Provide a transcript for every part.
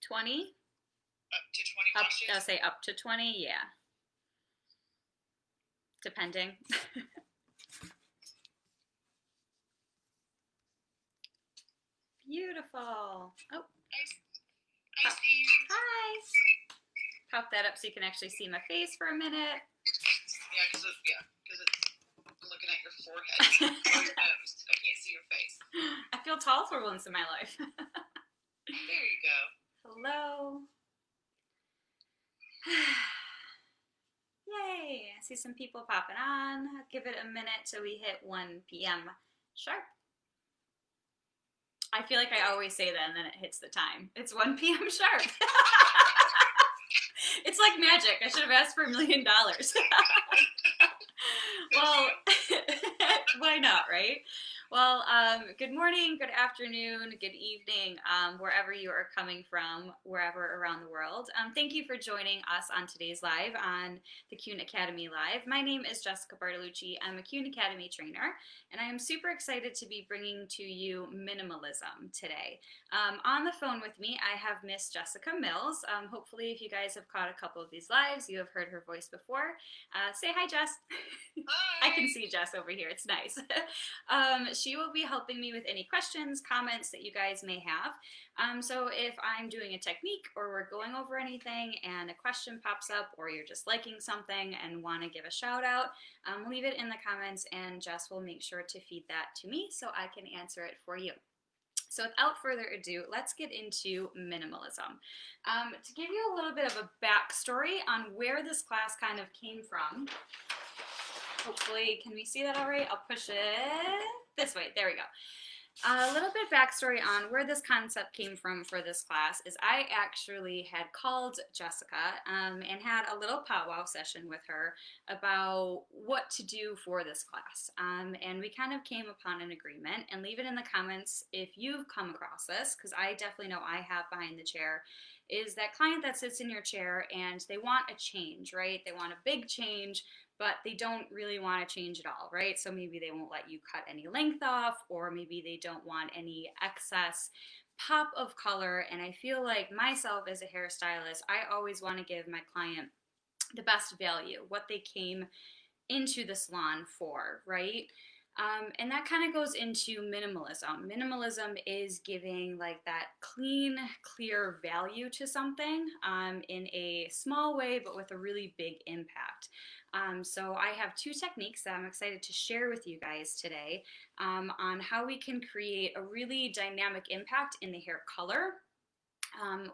20? Up to 20 Up, washes? I'll say up to 20, yeah. Depending. Beautiful. Oh. I see you. Hi. Pop that up so you can actually see my face for a minute. Yeah, because it's looking at your forehead or your nose. I can't see your face. I feel tall for once in my life. There you go. Hello. Yay. I see some people popping on. I'll give it a minute till we hit 1 p.m. sharp. I feel like I always say that and then it hits the time. It's 1 p.m. sharp. It's like magic. I should have asked for $1 million. Well, why not, right? Well, good morning, good afternoon, good evening, wherever you are coming from, wherever around the world. Thank you for joining us on today's live on the Keune Academy Live. My name is Jessica Bartolucci. I'm a Keune Academy trainer, and I am super excited to be bringing to you minimalism today. On the phone with me, I have Miss Jessica Mills. Hopefully, if you guys have caught a couple of these lives, you have heard her voice before. Say hi, Jess. Hi. I can see Jess over here. It's nice. She will be helping me with any questions, comments that you guys may have. So if I'm doing a technique or we're going over anything and a question pops up or you're just liking something and want to give a shout out, leave it in the comments and Jess will make sure to feed that to me so I can answer it for you. So without further ado, let's get into minimalism. To give you a little bit of a backstory on where this class kind of came from, hopefully, can we see that all right? I'll push it this way. There we go. A little bit backstory on where this concept came from for this class is I actually had called Jessica and had a little powwow session with her about what to do for this class. And we kind of came upon an agreement, and leave it in the comments if you've come across this, because I definitely know I have behind the chair, is that client that sits in your chair and they want a change, right? They want a big change, but they don't really want to change at all, right? So maybe they won't let you cut any length off, or maybe they don't want any excess pop of color. And I feel like myself as a hairstylist, I always want to give my client the best value, what they came into the salon for, right? And that kind of goes into minimalism. Minimalism is giving like that clean, clear value to something in a small way, but with a really big impact. So I have two techniques that I'm excited to share with you guys today on how we can create a really dynamic impact in the hair color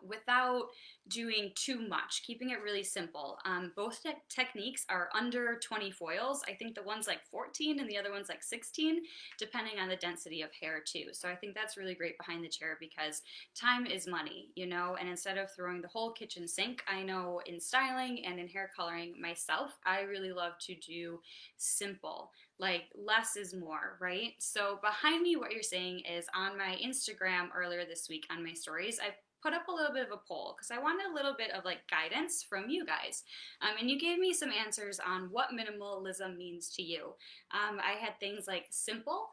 without doing too much, keeping it really simple. Both techniques are under 20 foils. I think the one's like 14 and the other one's like 16, depending on the density of hair too. So I think that's really great behind the chair because time is money, you know, and instead of throwing the whole kitchen sink, I know in styling and in hair coloring myself, I really love to do simple. Like less is more, right? So behind me, what you're saying is on my Instagram earlier this week on my stories, I put up a little bit of a poll because I wanted a little bit of like guidance from you guys. And you gave me some answers on what minimalism means to you. I had things like simple.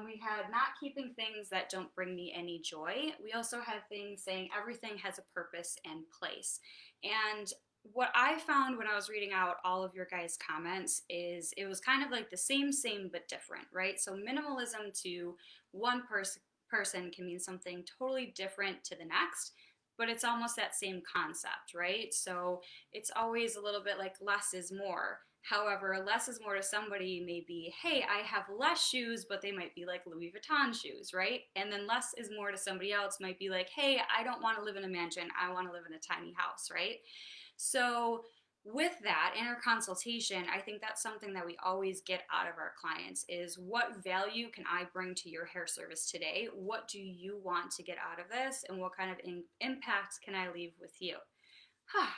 We had not keeping things that don't bring me any joy. We also had things saying everything has a purpose and place. And what I found when I was reading out all of your guys' comments is it was kind of like the same but different, right? So minimalism to one person can mean something totally different to the next, but it's almost that same concept, right? So it's always a little bit like less is more. However, less is more to somebody may be, hey, I have less shoes, but they might be like Louis Vuitton shoes, right? And then less is more to somebody else might be like, hey, I don't want to live in a mansion, I want to live in a tiny house, right? So with that, in our consultation, I think that's something that we always get out of our clients is what value can I bring to your hair service today? What do you want to get out of this? And what kind of impact can I leave with you?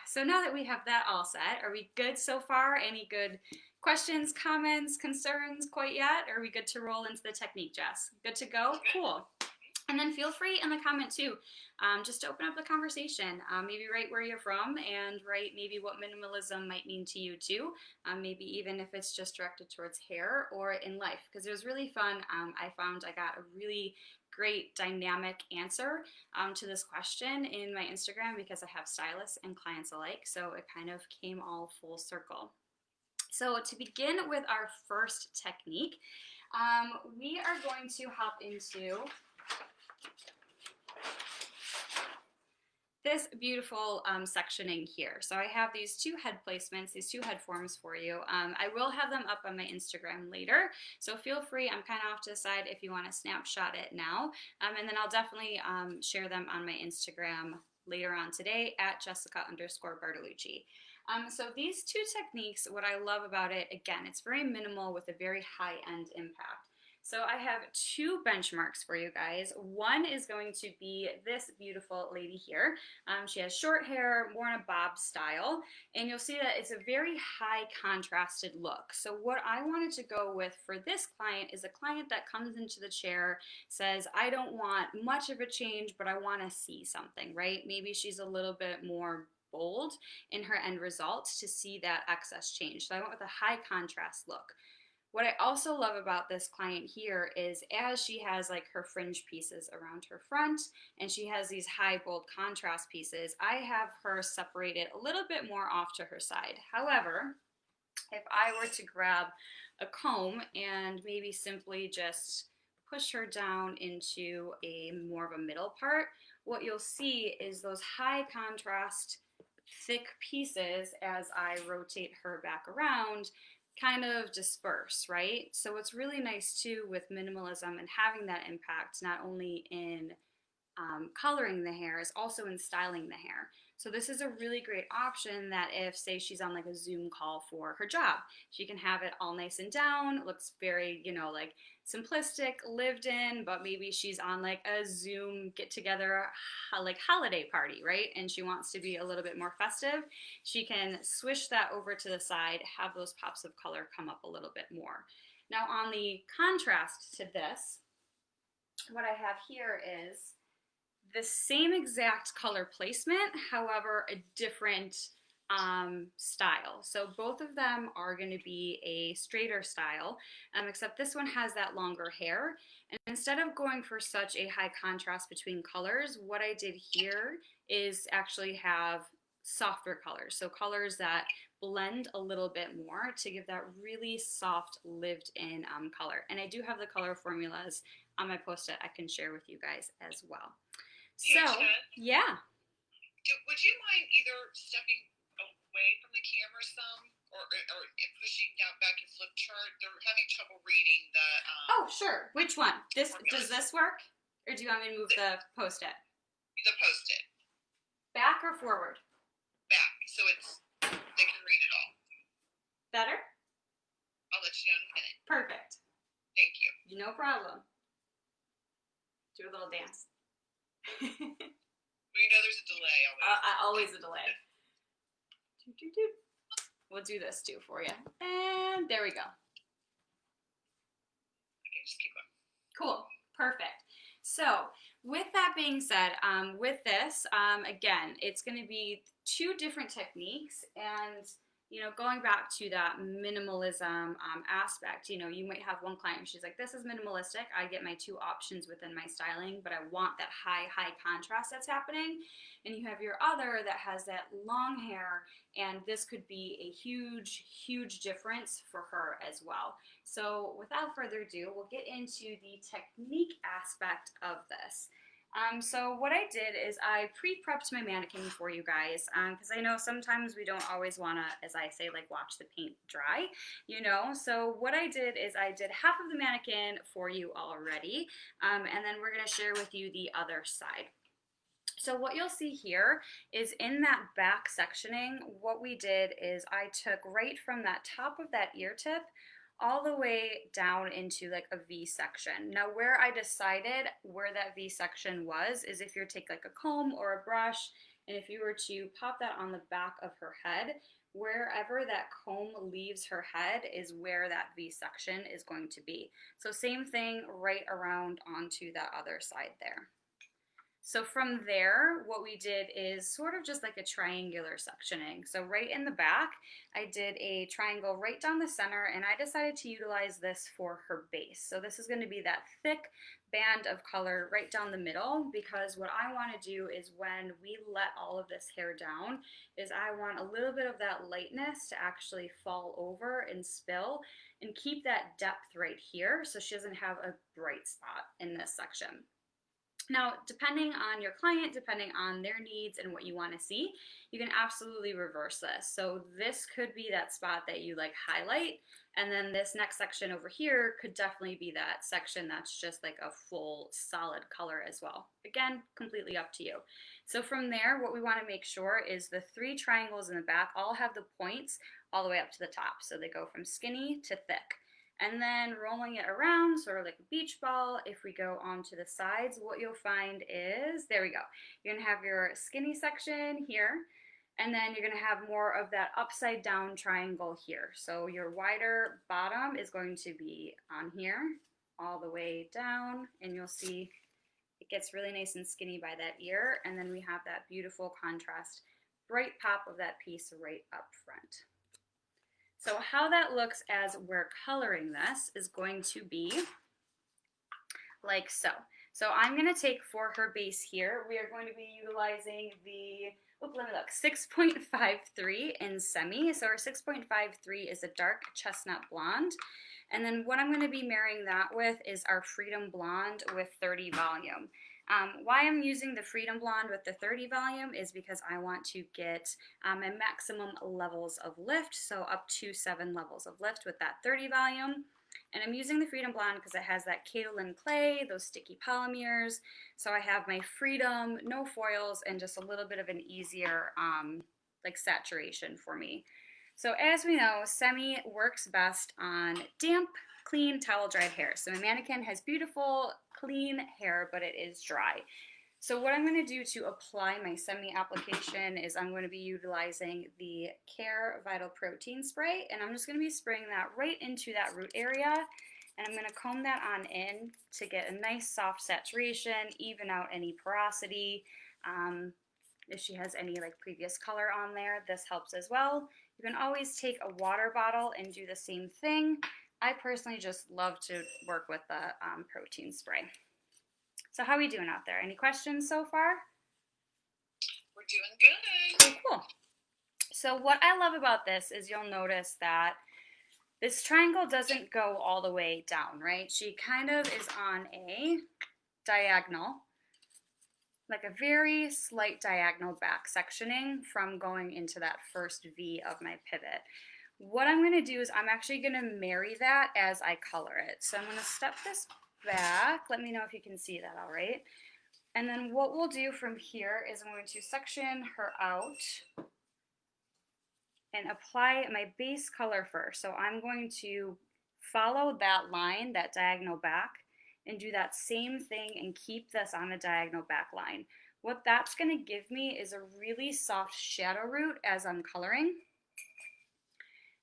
So now that we have that all set, are we good so far? Any good questions, comments, concerns quite yet? Are we good to roll into the technique, Jess? Good to go? Cool. And then feel free in the comment too, just to open up the conversation. Maybe write where you're from and write maybe what minimalism might mean to you too. Maybe even if it's just directed towards hair or in life, because it was really fun. I found I got a really great dynamic answer to this question in my Instagram because I have stylists and clients alike, so it kind of came all full circle. So to begin with our first technique, we are going to hop into this beautiful sectioning here. So I have these two head placements, these two head forms for you. I will have them up on my Instagram later, so feel free, I'm kind of off to the side if you want to snapshot it now, and then I'll definitely share them on my Instagram later on today at Jessica_Bartolucci. So these two techniques, what I love about it, again, it's very minimal with a very high-end impact. So I have two benchmarks for you guys. One is going to be this beautiful lady here. She has short hair, more in a bob style, and you'll see that it's a very high contrasted look. So what I wanted to go with for this client is a client that comes into the chair, says, I don't want much of a change, but I want to see something, right? Maybe she's a little bit more bold in her end results to see that excess change. So I went with a high contrast look. What I also love about this client here is as she has like her fringe pieces around her front and she has these high bold contrast pieces, I have her separated a little bit more off to her side. However, if I were to grab a comb and maybe simply just push her down into a more of a middle part, what you'll see is those high contrast thick pieces as I rotate her back around kind of disperse, right? So what's really nice too with minimalism and having that impact not only in coloring the hair is also in styling the hair. So this is a really great option that if, say, she's on like a Zoom call for her job, she can have it all nice and down, looks very, you know, like simplistic, lived in, but maybe she's on like a Zoom get together, like holiday party, right? And she wants to be a little bit more festive. She can swish that over to the side, have those pops of color come up a little bit more. Now on the contrast to this, what I have here is the same exact color placement, however, a different style. So both of them are going to be a straighter style, except this one has that longer hair. And instead of going for such a high contrast between colors, what I did here is actually have softer colors. So colors that blend a little bit more to give that really soft lived-in color. And I do have the color formulas on my post-it I can share with you guys as well. So, yeah. Would you mind either stepping away from the camera some or pushing down back your flip chart? They're having trouble reading the... oh, sure. Which one? Does this work? Or do you want me to move the post-it? The post-it. Back or forward? Back, so they can read it all. Better? I'll let you know in a minute. Perfect. Thank you. No problem. Do a little dance. Well, you know there's a delay always. Always a delay. We'll do this too for you. And there we go. Okay, just keep going. Cool. Perfect. So with that being said, with this, again, it's going to be two different techniques. And you know, going back to that minimalism aspect, you know, you might have one client and she's like, this is minimalistic. I get my two options within my styling, but I want that high contrast that's happening. And you have your other that has that long hair, and this could be a huge difference for her as well. So without further ado, we'll get into the technique aspect of this. So what I did is I pre-prepped my mannequin for you guys, because I know sometimes we don't always want to, as I say, like watch the paint dry, you know. So what I did is I did half of the mannequin for you already, and then we're going to share with you the other side. So what you'll see here is in that back sectioning, what we did is I took right from that top of that ear tip all the way down into like a V section. Now where I decided where that V section was is if you take like a comb or a brush, and if you were to pop that on the back of her head, wherever that comb leaves her head is where that V section is going to be. So same thing right around onto that other side there. So from there, what we did is sort of just like a triangular sectioning. So right in the back, I did a triangle right down the center, and I decided to utilize this for her base. So this is going to be that thick band of color right down the middle, because what I want to do is when we let all of this hair down is I want a little bit of that lightness to actually fall over and spill and keep that depth right here so she doesn't have a bright spot in this section. Now, depending on your client, depending on their needs and what you want to see, you can absolutely reverse this. So this could be that spot that you like highlight, and then this next section over here could definitely be that section that's just like a full solid color as well. Again, completely up to you. So from there, what we want to make sure is the 3 triangles in the back all have the points all the way up to the top. So they go from skinny to thick. And then rolling it around, sort of like a beach ball, if we go onto the sides, what you'll find is, there we go. You're gonna have your skinny section here, and then you're gonna have more of that upside down triangle here. So your wider bottom is going to be on here, all the way down, and you'll see it gets really nice and skinny by that ear, and then we have that beautiful contrast, bright pop of that piece right up front. So how that looks as we're coloring this is going to be like so. So I'm going to take for her base here, we are going to be utilizing the, let me look, 6.53 in semi. So our 6.53 is a dark chestnut blonde. And then what I'm going to be marrying that with is our Freedom Blonde with 30 volume. Why I'm using the Freedom Blonde with the 30 volume is because I want to get my maximum levels of lift, so up to 7 levels of lift with that 30 volume. And I'm using the Freedom Blonde because it has that kaolin clay, those sticky polymers, so I have my Freedom, no foils, and just a little bit of an easier like saturation for me. So as we know, semi works best on damp, clean, towel-dried hair. So my mannequin has beautiful, clean hair, but it is dry. So what I'm going to do to apply my semi application is I'm going to be utilizing the Care Vital Protein Spray, and I'm just going to be spraying that right into that root area, and I'm going to comb that on in to get a nice soft saturation, even out any porosity. If she has any like previous color on there, this helps as well. You can always take a water bottle and do the same thing. I personally just love to work with the protein spray. So how are we doing out there? Any questions so far? We're doing good. Cool. So what I love about this is you'll notice that this triangle doesn't go all the way down, right? She kind of is on a diagonal, like a very slight diagonal back sectioning from going into that first V of my pivot. What I'm going to do is I'm actually going to marry that as I color it. So I'm going to step this back. Let me know if you can see that all right. And then what we'll do from here is I'm going to section her out and apply my base color first. So I'm going to follow that line, that diagonal back, and do that same thing and keep this on a diagonal back line. What that's going to give me is a really soft shadow root as I'm coloring.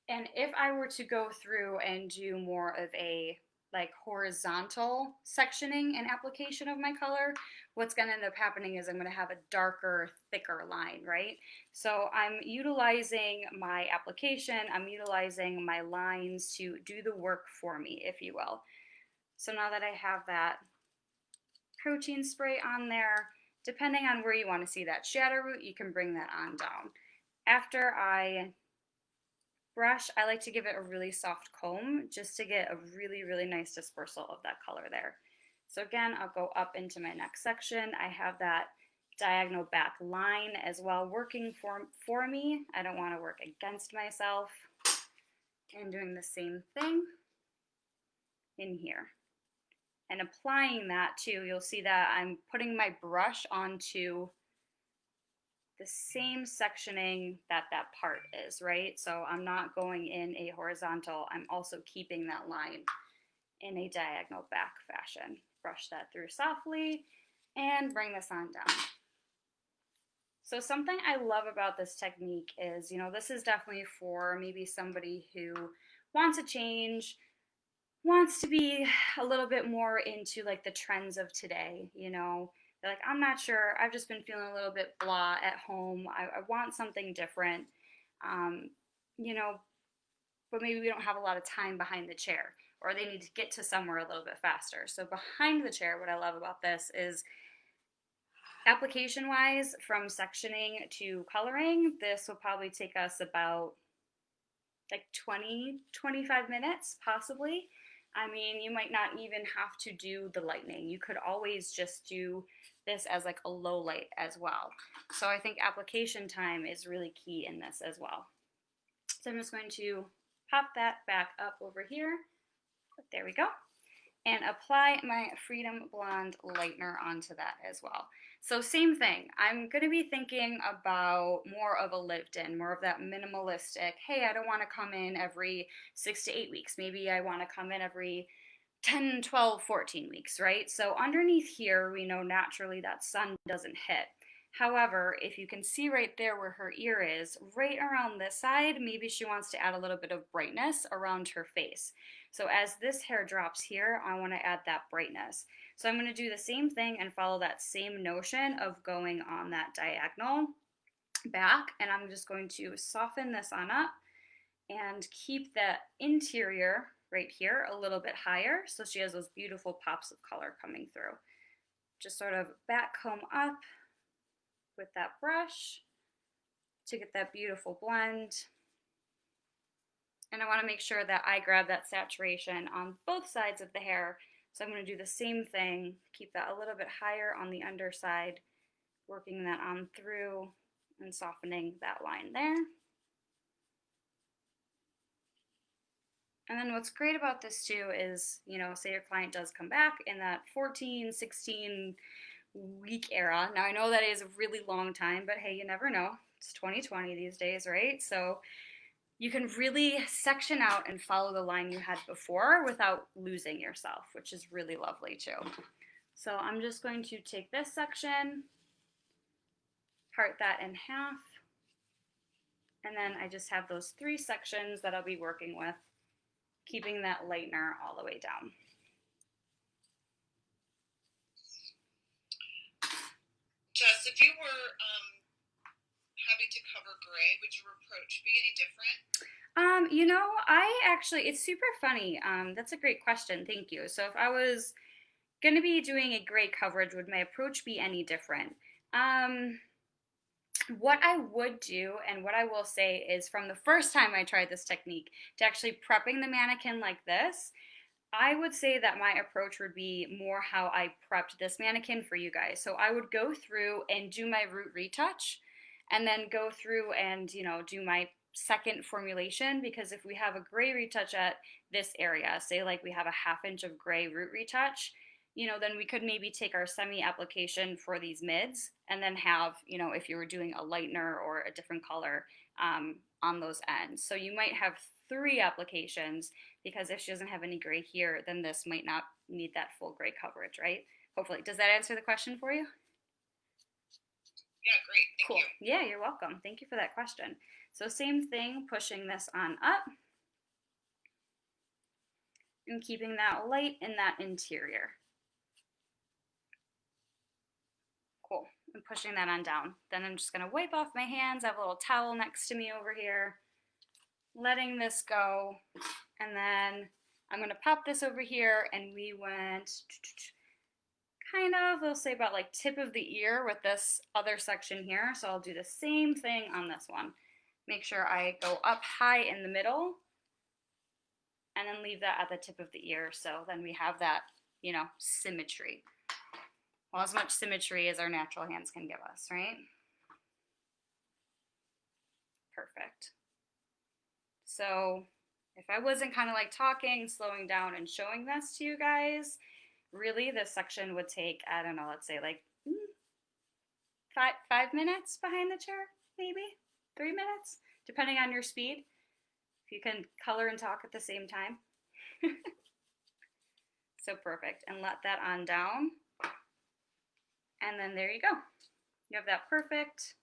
And if I were to go through and do more of a like horizontal sectioning and application of my color, what's going to end up happening is I'm going to have a darker, thicker line, right? So I'm utilizing my application, I'm utilizing my lines to do the work for me, if you will. So now that I have that protein spray on there, depending on where you want to see that shadow root, you can bring that on down. After I brush, I like to give it a really soft comb just to get a really, really nice dispersal of that color there. So again, I'll go up into my next section. I have that diagonal back line as well working for me. I don't want to work against myself. And doing the same thing in here. And applying that too, you'll see that I'm putting my brush onto the same sectioning that that part is, right? So I'm not going in a horizontal, I'm also keeping that line in a diagonal back fashion. Brush that through softly and bring this on down. So something I love about this technique is, this is definitely for maybe somebody who wants a change, wants to be a little bit more into like the trends of today, They're like, I'm not sure, I've just been feeling a little bit blah at home, I want something different, but maybe we don't have a lot of time behind the chair. or they need to get to somewhere a little bit faster. So behind the chair, what I love about this is application wise, from sectioning to coloring, this will probably take us about like 20-25 minutes possibly. I mean, you might not even have to do the lightning. You could always just do this as like a low light as well. So I think application time is really key in this as well. So I'm just going to pop that back up over here. There we go. And apply my Freedom Blonde lightener onto that as well. So same thing, I'm going to be thinking about more of a lived-in, more of that minimalistic, hey, I don't want to come in every 6 to 8 weeks. Maybe I want to come in every 10, 12, 14 weeks, right? So underneath here, we know naturally that sun doesn't hit. However, if you can see right there where her ear is, right around this side, maybe she wants to add a little bit of brightness around her face. So as this hair drops here, I want to add that brightness. So I'm going to do the same thing and follow that same notion of going on that diagonal back, and I'm just going to soften this on up and keep the interior right here a little bit higher so she has those beautiful pops of color coming through. Just sort of back comb up with that brush to get that beautiful blend. And I want to make sure that I grab that saturation on both sides of the hair. So I'm going to do the same thing, keep that a little bit higher on the underside, working that on through and softening that line there. And then what's great about this too is, you know, say your client does come back in that 14, 16 week era. Now I know that is a really long time, but hey, you never know. It's 2020 these days, right? So you can really section out and follow the line you had before without losing yourself, which is really lovely too. So I'm just going to take this section, part that in half, and then I just have those 3 sections that I'll be working with, keeping that lightener all the way down. Jess, if you were having to cover gray, would your approach be any different? You know, it's super funny. That's a great question. Thank you. So if I was going to be doing a gray coverage, would my approach be any different? What I would do and what I will say is from the first time I tried this technique to actually prepping the mannequin like this, I would say that my approach would be more how I prepped this mannequin for you guys. So I would go through and do my root retouch and then go through and, you know, do my second formulation, because if we have a gray retouch at this area, say like we have a 1/2 inch of gray root retouch, you know, then we could maybe take our semi application for these mids and then have, you know, if you were doing a lightener or a different color on those ends. So you might have 3 applications, because if she doesn't have any gray here, then this might not need that full gray coverage, right? Hopefully. Does that answer the question for you? Yeah, great. Thank cool. you. Yeah, you're welcome. Thank you for that question. So same thing, pushing this on up and keeping that light in that interior. Cool. And pushing that on down. Then I'm just going to wipe off my hands. I have a little towel next to me over here. Letting this go. And then I'm going to pop this over here, and we went kind of, we'll say about like tip of the ear with this other section here. So I'll do the same thing on this one. Make sure I go up high in the middle and then leave that at the tip of the ear. So then we have that, you know, symmetry. Well, as much symmetry as our natural hands can give us, right? Perfect. So if I wasn't kind of like talking, slowing down and showing this to you guys, really this section would take, I don't know, let's say like 5 minutes behind the chair, maybe 3 minutes, depending on your speed. If you can color and talk at the same time. So perfect. And let that on down. And then there you go. You have that perfect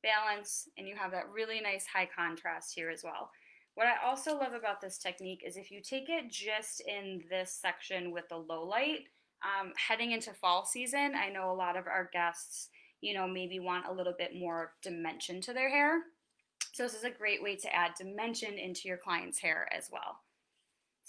balance, and you have that really nice high contrast here as well. What I also love about this technique is if you take it just in this section with the low light, heading into fall season, I know a lot of our guests, you know, maybe want a little bit more dimension to their hair. So this is a great way to add dimension into your client's hair as well.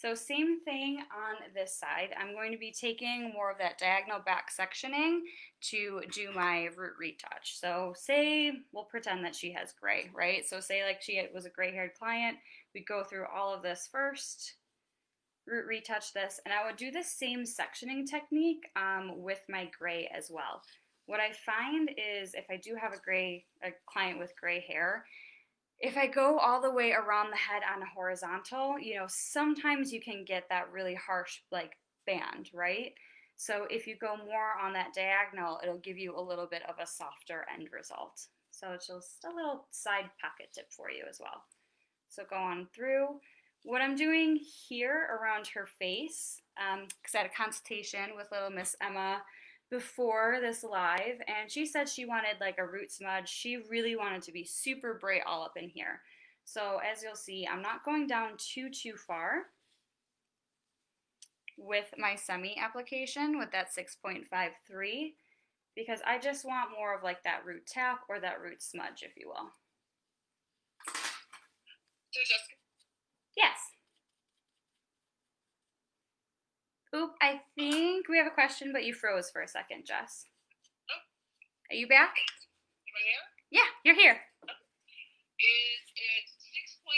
So same thing on this side. I'm going to be taking more of that diagonal back sectioning to do my root retouch. So say, we'll pretend that she has gray, right? So say like she was a gray haired client, we go through all of this first, root retouch this, and I would do the same sectioning technique with my gray as well. What I find is if I do have a client with gray hair, if I go all the way around the head on a horizontal, sometimes you can get that really harsh like band, right? So if you go more on that diagonal, it'll give you a little bit of a softer end result. So it's just a little side pocket tip for you as well. So go on through. What I'm doing here around her face, because I had a consultation with little Miss Emma before this live, and she said she wanted like a root smudge. She really wanted to be super bright all up in here. So as you'll see, I'm not going down too far with my semi application with that 6.53 because I just want more of like that root tap or that root smudge, if you will. So Jessica? Yes. Oop, I think we have a question, but you froze for a second, Jess. Oh. Are you back? Am I here? Yeah, you're here. Oh. Is it 6.53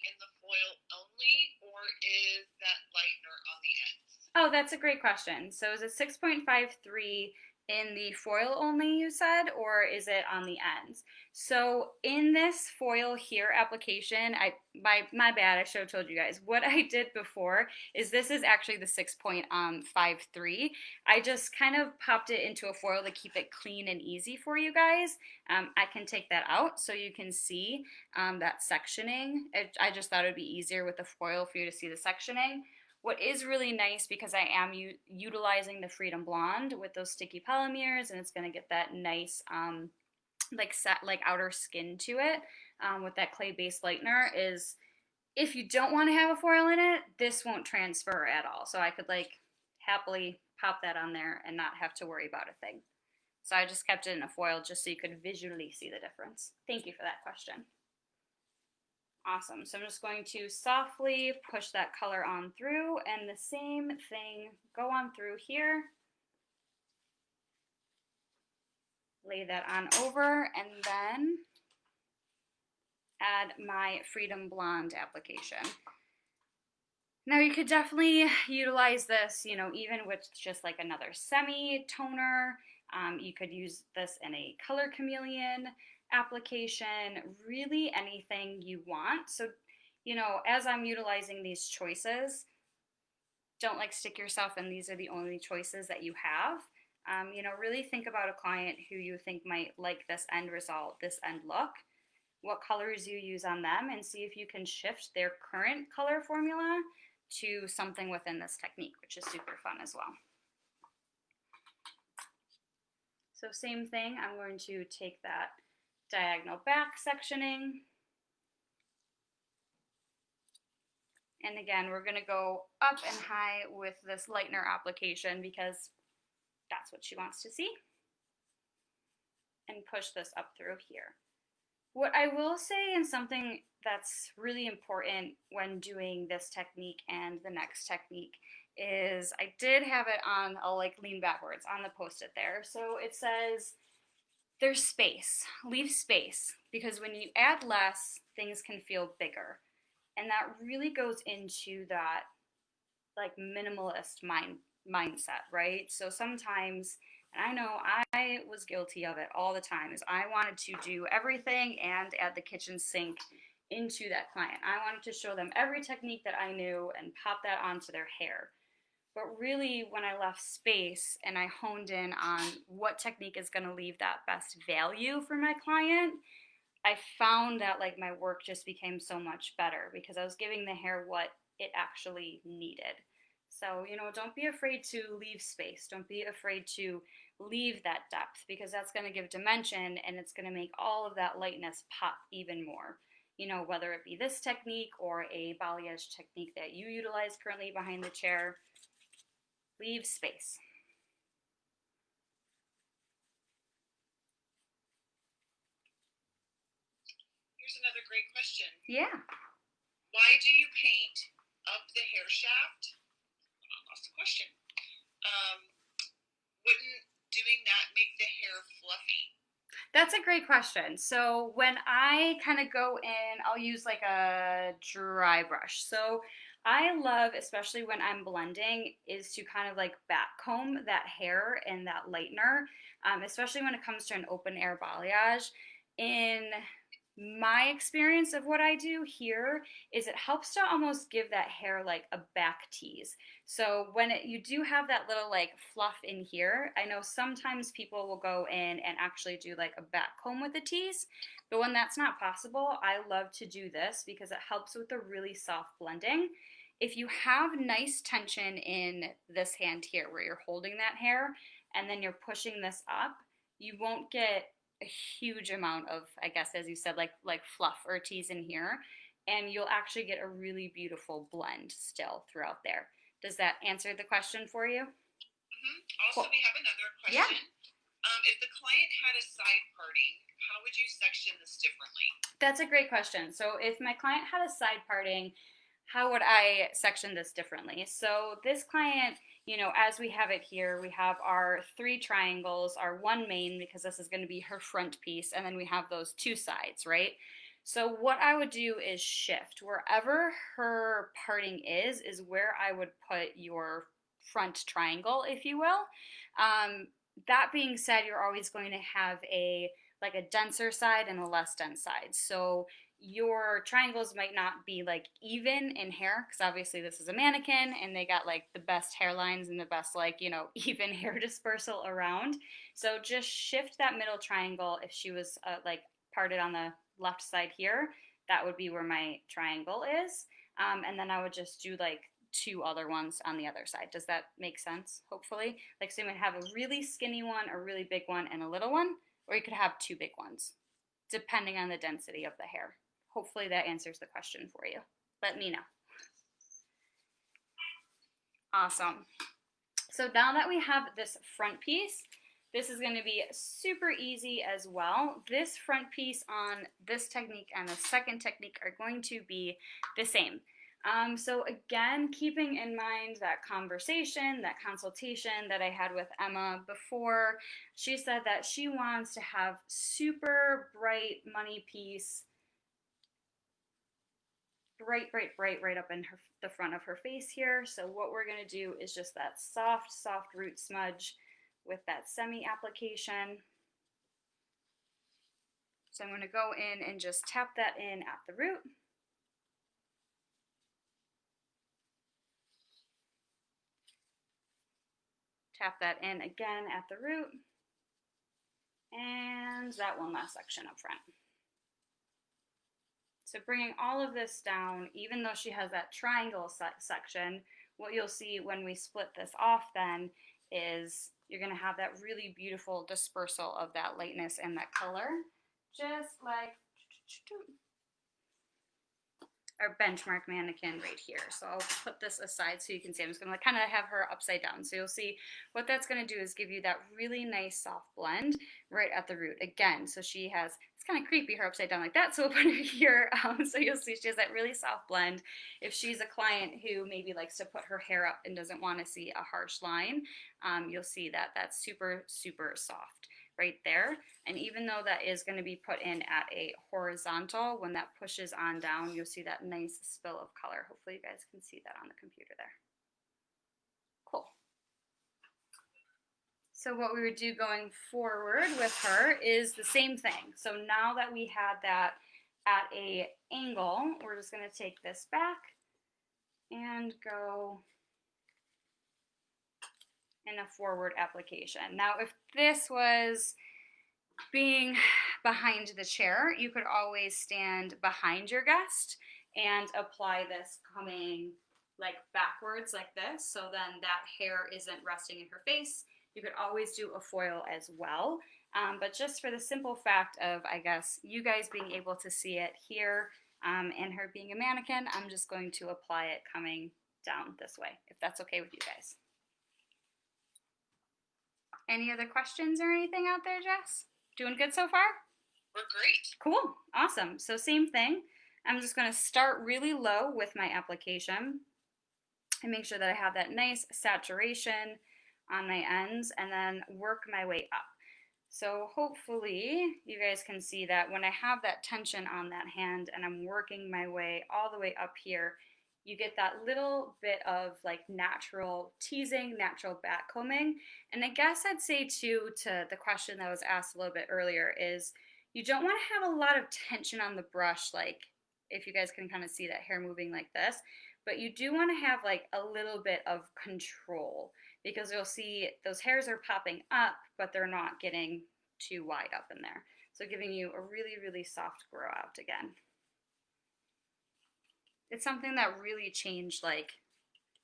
in the foil only, or is that lightener on the ends? Oh, that's a great question. So is it 6.53 in the foil only, you said, or is it on the ends? So in this foil here application, my bad, I should have told you guys. What I did before is this is actually the 6.53. I just kind of popped it into a foil to keep it clean and easy for you guys. I can take that out so you can see that sectioning. I just thought it would be easier with the foil for you to see the sectioning. What is really nice, because I am utilizing the Freedom Blonde with those sticky polymers, and it's going to get that nice like outer skin to it with that clay-based lightener, is if you don't want to have a foil in it, this won't transfer at all. So I could like happily pop that on there and not have to worry about a thing. So I just kept it in a foil just so you could visually see the difference. Thank you for that question. Awesome. So I'm just going to softly push that color on through, and the same thing, go on through here. Lay that on over, and then add my Freedom Blonde application. Now you could definitely utilize this, even with just like another semi-toner. You could use this in a color chameleon application, really anything you want. So, as I'm utilizing these choices, don't like stick yourself in these are the only choices that you have. Really think about a client who you think might like this end result, this end look, what colors you use on them, and see if you can shift their current color formula to something within this technique, which is super fun as well. So same thing, I'm going to take that diagonal back sectioning. And again, we're going to go up and high with this lightener application because that's what she wants to see. And push this up through here. What I will say, and something that's really important when doing this technique and the next technique, is I did have it on, I'll like lean backwards on the post-it there. So it says, there's space, leave space, because when you add less, things can feel bigger. And that really goes into that like minimalist mindset, right? So sometimes, and I know I was guilty of it all the time, is I wanted to do everything and add the kitchen sink into that client. I wanted to show them every technique that I knew and pop that onto their hair. But really, when I left space and I honed in on what technique is going to leave that best value for my client, I found that like my work just became so much better because I was giving the hair what it actually needed. So, don't be afraid to leave space. Don't be afraid to leave that depth, because that's going to give dimension and it's going to make all of that lightness pop even more. Whether it be this technique or a balayage technique that you utilize currently behind the chair, leave space. Here's another great question. Yeah. Why do you paint up the hair shaft. I lost the question. Wouldn't doing that make the hair fluffy? That's a great question. So when I kind of go in, I'll use like a dry brush. So I love, especially when I'm blending, is to kind of like back comb that hair and that lightener, especially when it comes to an open air balayage. In my experience of what I do here is it helps to almost give that hair like a back tease. So when you do have that little like fluff in here, I know sometimes people will go in and actually do like a back comb with a tease, but when that's not possible, I love to do this because it helps with the really soft blending. If you have nice tension in this hand here where you're holding that hair and then you're pushing this up, you won't get a huge amount of, I guess, as you said, like fluff or tease in here, and you'll actually get a really beautiful blend still throughout there. Does that answer the question for you? Also, Cool. we have another Yeah. question. If the client had a side parting, how would you section this differently? That's a great question. So if my client had a side parting, how would I section this differently? So this client, as we have it here, we have our 3 triangles, our 1 main, because this is going to be her front piece, and then we have those 2 sides, right? So what I would do is shift. Wherever her parting is where I would put your front triangle, if you will. That being said, you're always going to have a like a denser side and a less dense side. So your triangles might not be like even in hair because obviously this is a mannequin and they got like the best hairlines and the best like even hair dispersal around. So just shift that middle triangle. If she was like parted on the left side here, that would be where my triangle is, and then I would just do like 2 other ones on the other side. Does that make sense? Hopefully, like so you might have a really skinny one, a really big one, and a little one, or you could have 2 big ones depending on the density of the hair. Hopefully that answers the question for you. Let me know. Awesome. So now that we have this front piece, this is going to be super easy as well. This front piece on this technique and the second technique are going to be the same. So again, keeping in mind that conversation, that consultation that I had with Emma before, she said that she wants to have super bright money piece, bright right up in the front of her face here. So what we're going to do is just that soft root smudge with that semi application. So I'm going to go in and just tap that in at the root. Tap that in again at the root. And that one last section up front. So bringing all of this down, even though she has that triangle section, what you'll see when we split this off then is you're going to have that really beautiful dispersal of that lightness and that color, just like our benchmark mannequin right here. So I'll put this aside so you can see. I'm just going to kind of have her upside down. So you'll see what that's going to do is give you that really nice soft blend right at the root. Again, so she has, it's kind of creepy her upside down like that, so we'll put her here. So you'll see she has that really soft blend. If she's a client who maybe likes to put her hair up and doesn't want to see a harsh line, you'll see that that's super soft right there. And even though that is going to be put in at a horizontal, when that pushes on down, you'll see that nice spill of color. Hopefully you guys can see that on the computer there. Cool. So what we would do going forward with her is the same thing. So now that we had that at a angle, we're just going to take this back and go in a forward application. Now, if this was being behind the chair, you could always stand behind your guest and apply this coming like backwards like this, so then that hair isn't resting in her face. You could always do a foil as well, but just for the simple fact of, I guess, you guys being able to see it here and her being a mannequin, I'm just going to apply it coming down this way, if that's okay with you guys. Any other questions or anything out there, Jess? Doing good so far? We're great. Cool. Awesome. So same thing. I'm just going to start really low with my application. and make sure that I have that nice saturation on my ends, and then work my way up. So hopefully you guys can see that when I have that tension on that hand and I'm working my way all the way up here, you get that little bit of like natural teasing, natural backcombing. And I guess I'd say too, to the question that was asked a little bit earlier, is you don't want to have a lot of tension on the brush, like if you guys can kind of see that hair moving like this, but you do want to have like a little bit of control, because you'll see those hairs are popping up, but they're not getting too wide up in there. So giving you a really, really soft grow out again. It's something that really changed like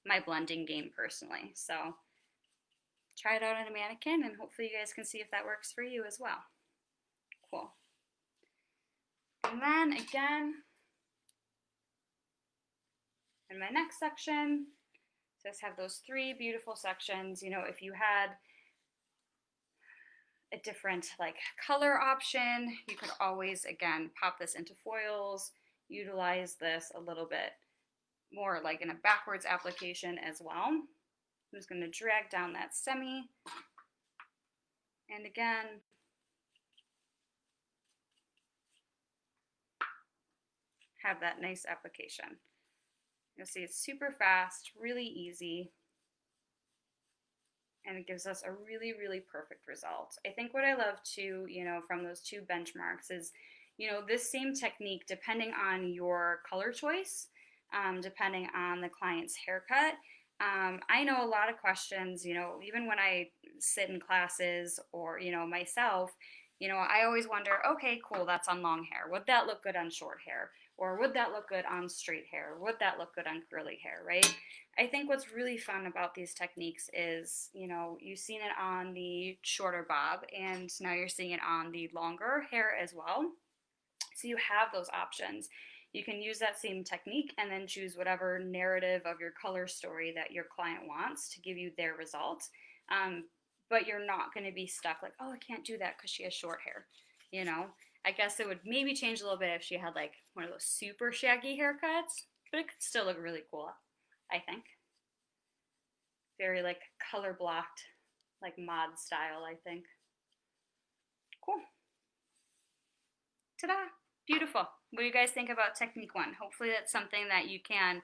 my blending game personally. So try it out on a mannequin, and hopefully you guys can see if that works for you as well. Cool. And then again, in my next section, just have those 3 beautiful sections. You know, if you had a different like color option, you could always, again, pop this into foils, utilize this a little bit more like in a backwards application as well. I'm just going to drag down that semi, and again, have that nice application. You'll see it's super fast, really easy, and it gives us a really, really perfect result. I think what I love too, you know, from those 2 benchmarks is, you know, this same technique, depending on your color choice, depending on the client's haircut. I know a lot of questions, you know, even when I sit in classes or, you know, myself, you know, I always wonder, okay, cool, that's on long hair. Would that look good on short hair? Or would that look good on straight hair? Would that look good on curly hair, right? I think what's really fun about these techniques is, you know, you've seen it on the shorter bob, and now you're seeing it on the longer hair as well. So you have those options. You can use that same technique and then choose whatever narrative of your color story that your client wants to give you their result. But you're not going to be stuck like, oh, I can't do that because she has short hair, you know? I guess it would maybe change a little bit if she had like one of those super shaggy haircuts, but it could still look really cool, I think. Very like color blocked, like mod style, I think. Cool. Ta-da! Beautiful. What do you guys think about technique 1? Hopefully that's something that you can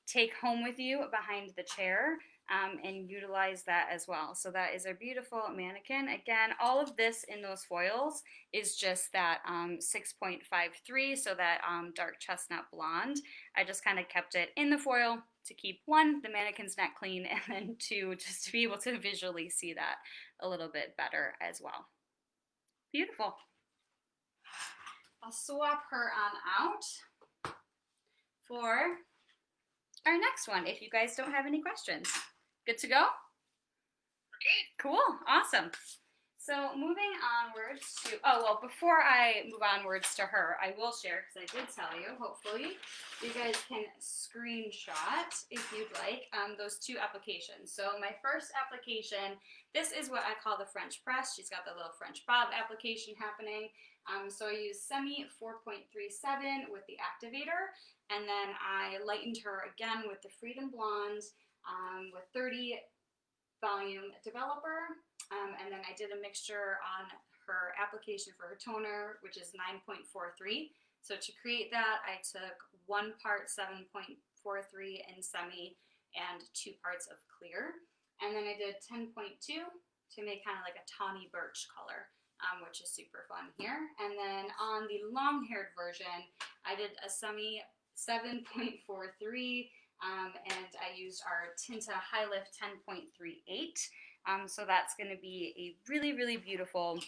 take home with you behind the chair, and utilize that as well. So that is a beautiful mannequin. Again, all of this in those foils is just that 6.53, so that dark chestnut blonde. I just kind of kept it in the foil to keep 1, the mannequin's not clean, and then 2, just to be able to visually see that a little bit better as well. Beautiful. I'll swap her on out for our next one, if you guys don't have any questions. Good to go? We're good. Cool, awesome. So moving onwards to, oh, well, before I move onwards to her, I will share, because I did tell you, hopefully, you guys can screenshot, if you'd like, those 2 applications. So my first application, this is what I call the French press. She's got the little French bob application happening. So I used Semi 4.37 with the activator, and then I lightened her again with the Freedom Blonde with 30 volume developer, and then I did a mixture on her application for her toner, which is 9.43. So to create that, I took 1 part 7.43 in Semi and 2 parts of clear, and then I did 10.2 to make kind of like a tawny birch color. Which is super fun here. And then on the long-haired version, I did a Semi 7.43, and I used our Tinta High Lift 10.38. So that's going to be a really, really beautiful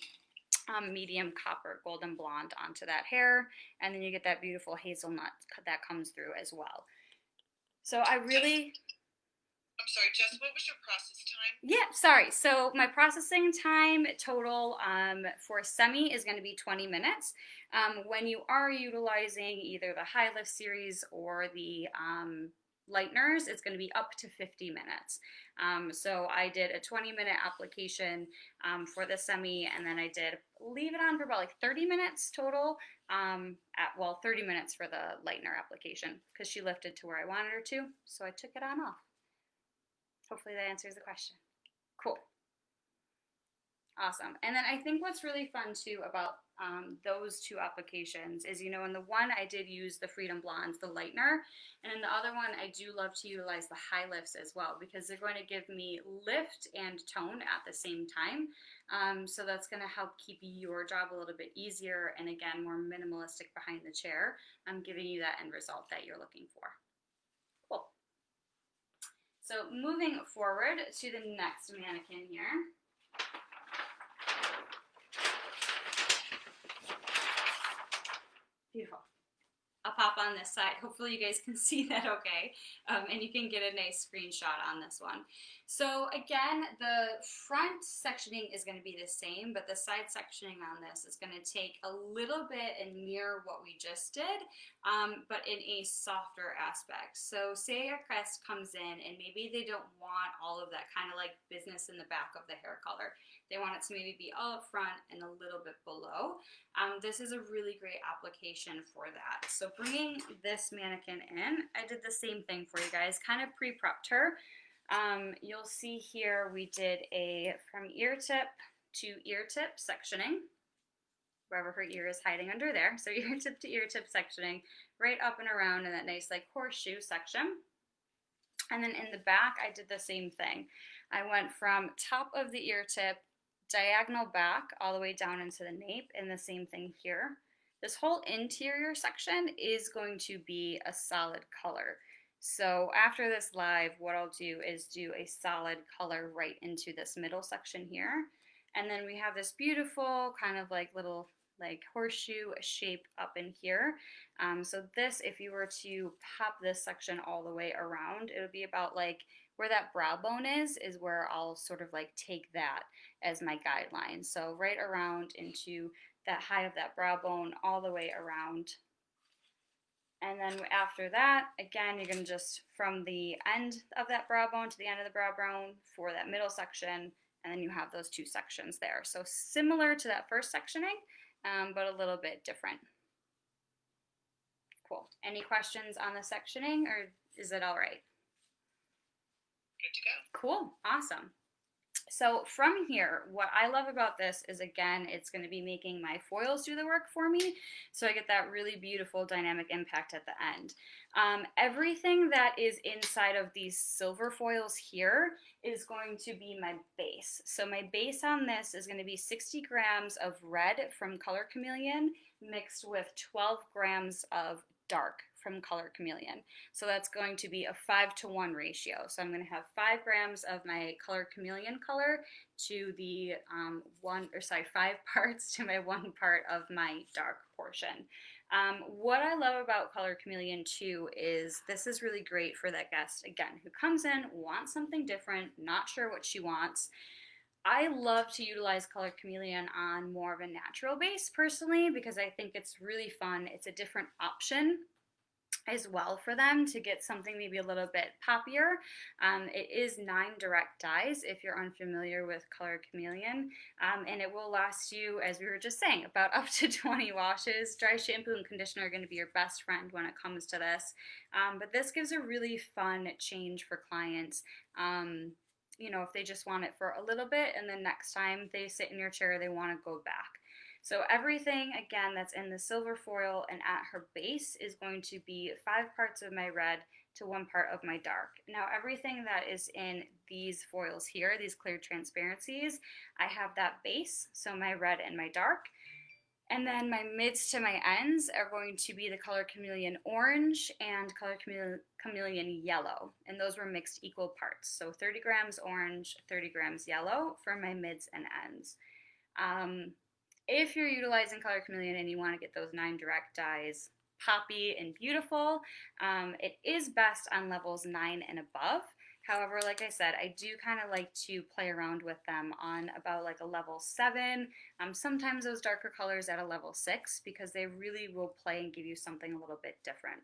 medium copper golden blonde onto that hair. And then you get that beautiful hazelnut that comes through as well. So I really... I'm sorry, Jess, what was your process time? Yeah, sorry. So my processing time total for Semi is going to be 20 minutes. When you are utilizing either the High Lift series or the lighteners, it's going to be up to 50 minutes. So I did a 20-minute application for the Semi, and then I did leave it on for about like 30 minutes total. 30 minutes for the lightener application, because she lifted to where I wanted her to, so I took it on off. Hopefully that answers the question. Cool. Awesome. And then I think what's really fun too about those two applications is, you know, in the one I did use the Freedom Blondes, the lightener, and in the other one I do love to utilize the high lifts as well because they're going to give me lift and tone at the same time. So that's going to help keep your job a little bit easier and again more minimalistic behind the chair. I'm giving you that end result that you're looking for. Cool. So moving forward to the next mannequin here. Beautiful. I'll pop on this side. Hopefully you guys can see that okay. And you can get a nice screenshot on this one. So again, the front sectioning is going to be the same, but the side sectioning on this is going to take a little bit and mirror what we just did, but in a softer aspect. So say a guest comes in and maybe they don't want all of that kind of like business in the back of the hair color. They want it to maybe be all up front and a little bit below. This is a really great application for that. So bringing this mannequin in, I did the same thing for you guys, kind of pre-prepped her. You'll see here we did a from ear tip to ear tip sectioning, wherever her ear is hiding under there. So ear tip to ear tip sectioning, right up and around in that nice like horseshoe section. And then in the back, I did the same thing. I went from top of the ear tip, diagonal back, all the way down into the nape, and the same thing here. This whole interior section is going to be a solid color. So after this live, what I'll do is do a solid color right into this middle section here. And then we have this beautiful kind of like little like horseshoe shape up in here. So this, if you were to pop this section all the way around, it would be about like where that brow bone is where I'll sort of like take that as my guideline. So right around into that high of that brow bone all the way around. And then after that, again, you're going to just from the end of that brow bone to the end of the brow bone for that middle section, and then you have those two sections there. So similar to that first sectioning, but a little bit different. Cool. Any questions on the sectioning, or is it all right? Good to go. Cool. Awesome. So from here, what I love about this is, again, it's going to be making my foils do the work for me. So I get that really beautiful dynamic impact at the end. Everything that is inside of these silver foils here is going to be my base. So my base on this is going to be 60 grams of red from Color Chameleon mixed with 12 grams of dark from Color Chameleon. So that's going to be a 5-to-1 ratio. So I'm going to have 5 grams of my Color Chameleon color to the 5 parts to my 1 part of my dark portion. What I love about Color Chameleon too is this is really great for that guest, again, who comes in, wants something different, not sure what she wants. I love to utilize Color Chameleon on more of a natural base personally because I think it's really fun. It's a different option as well for them to get something maybe a little bit poppier. It is 9 direct dyes if you're unfamiliar with Color Chameleon, and it will last you, as we were just saying, about up to 20 washes. Dry shampoo and conditioner are going to be your best friend when it comes to this, but this gives a really fun change for clients. You know, if they just want it for a little bit and then next time they sit in your chair, they want to go back. So everything, again, that's in the silver foil and at her base is going to be 5 parts of my red to 1 part of my dark. Now, everything that is in these foils here, these clear transparencies, I have that base, so my red and my dark. And then my mids to my ends are going to be the Color Chameleon orange and Color Chameleon yellow. And those were mixed equal parts. So 30 grams orange, 30 grams yellow for my mids and ends. If you're utilizing Color Chameleon and you want to get those 9 direct dyes poppy and beautiful, it is best on levels 9 and above. However, like I said, I do kind of like to play around with them on about like a level 7. Sometimes those darker colors at a level 6 because they really will play and give you something a little bit different.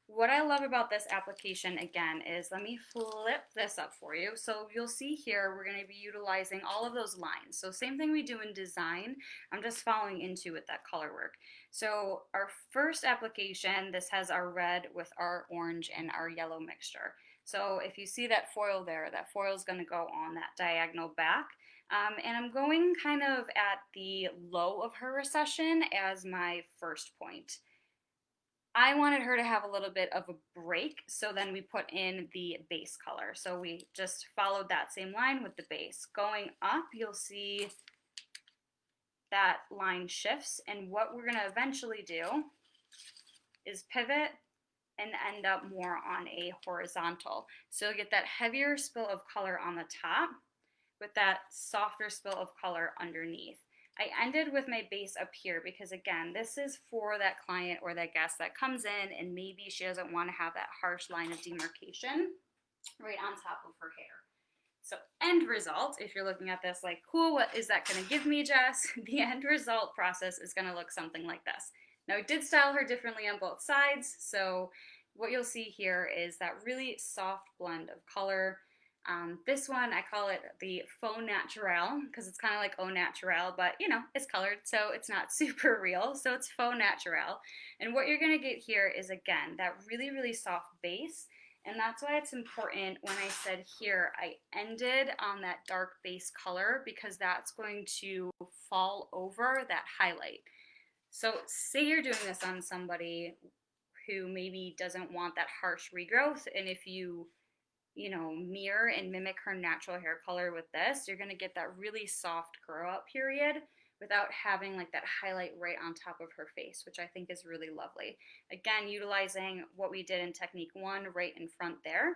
What I love about this application, again, is let me flip this up for you. So you'll see here we're going to be utilizing all of those lines. So same thing we do in design, I'm just following into with that color work. So our first application, this has our red with our orange and our yellow mixture. So if you see that foil there, that foil is going to go on that diagonal back. And I'm going kind of at the low of her recession as my first point. I wanted her to have a little bit of a break, so then we put in the base color. So we just followed that same line with the base. Going up, you'll see that line shifts, and what we're gonna eventually do is pivot and end up more on a horizontal. So you'll get that heavier spill of color on the top with that softer spill of color underneath. I ended with my base up here because, again, this is for that client or that guest that comes in and maybe she doesn't want to have that harsh line of demarcation right on top of her hair. So end result, if you're looking at this like, cool, what is that going to give me, Jess? The end result process is going to look something like this. Now, I did style her differently on both sides, so what you'll see here is that really soft blend of color. This one, I call it the faux naturel because it's kind of like au naturel, but you know, it's colored, so it's not super real, so it's faux naturel. And what you're going to get here is, again, that really, really soft base. And that's why it's important when I said here, I ended on that dark base color because that's going to fall over that highlight. So say you're doing this on somebody who maybe doesn't want that harsh regrowth, and if you mirror and mimic her natural hair color with this, you're gonna get that really soft grow up period without having like that highlight right on top of her face, which I think is really lovely. Again, utilizing what we did in technique 1 right in front there.